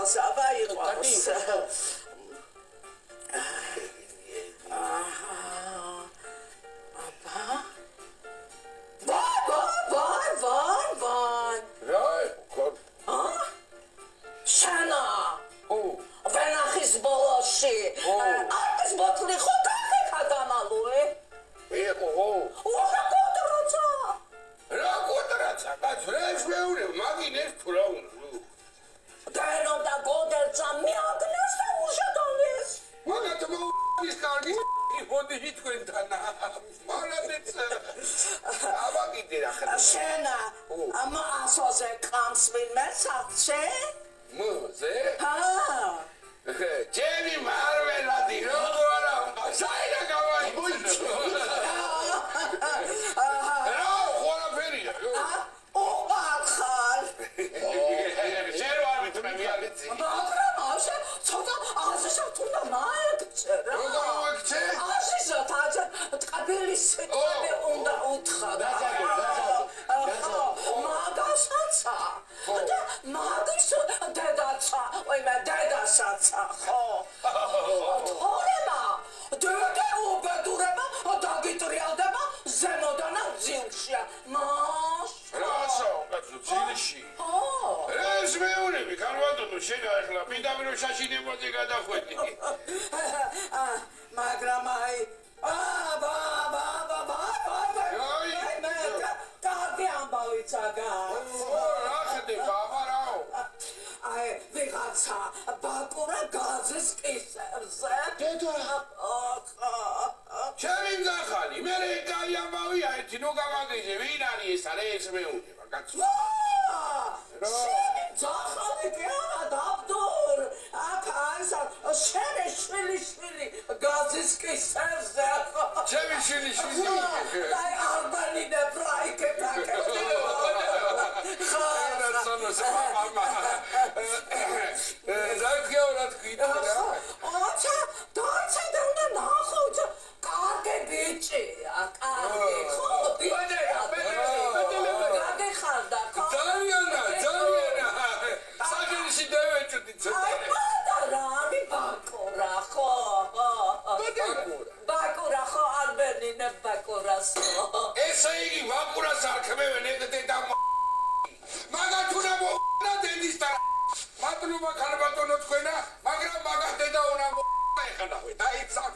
იყვავს, აბა იყვავს. Არტის ბოთლი ხო გახეკა დამალუე? კოტრაცა. რა კოტრაცა? კაცრებს მეურე, მაგინეს თუ რა უნდა? დენო და კოტრაცა მიაგნეს და უშადალეს. მაგათ მოუის კარგი მოდი თქვენთან. მალადეც. აბა კიდე რა ხარ? შენა, ამასოზე კამს ვინმე საჩე? მოზე? ჰა. ჯემი მარველადი როგორა? საერთა გამაიჩინო. რა ხორაფერია? ოხარ. ჯერ არ მithმები ალიცი. მაგრამ ასე ცოტა აზეშა თუნდა მაიქცე რა. როგორ მოიქცე? აზეშა თაჯა ტყაბილი სიტყვები უნდა უთხრა. მაგასაც და მაგის დედაცა, ვაიმე დედასაც ხო. თორემა დედა უბედურება დაგიტრიალდება ზემოდან ძილშია. რასო, კაცო, ძილში? ეს მეურები, ქარვატონო, შენ ახლა პირდაპირ შაშინებაზე გადახვედი. მაგრამ აი კარგი ამბავი ჩაგაც. რა ხდი, ბაბა რაო? აი, ვიღაცა ბაკურა გაზის კისერზე. დედა. ჩემი მზახალი, მე კაი ამბავია, ერთი ნუ გამაგიჟე, ვინ არის ეს არა ეს მეურება, კაცო. შენი მზახალი კი არა დაბდურ. აქ არის შენი შვილი გაზის კისერზე. ჩემი შვილი. აი, ალბანინე ბრაიკეტა. მama. Zagheorat kitira. Acha da უნდა ნახო. კარგი ბიჭია, კარგი. ხო, ბიჭია. კარგი ხარ და ხო. ძალიან. საგერში დავეჭდი ცოტა. აი, პატარა, ამი ბაკურა, ხო. ბაკურა ხო, ალბერნინე ბაკურას ხო. ესე იგი ბაკურას არ ქმევენ ეგდე და მაგათუნა მოხდა დედის და მადლობა ქარბატონო თქვენა, მაგრამ მაგათე და უნდა ეხანავე და იცავ.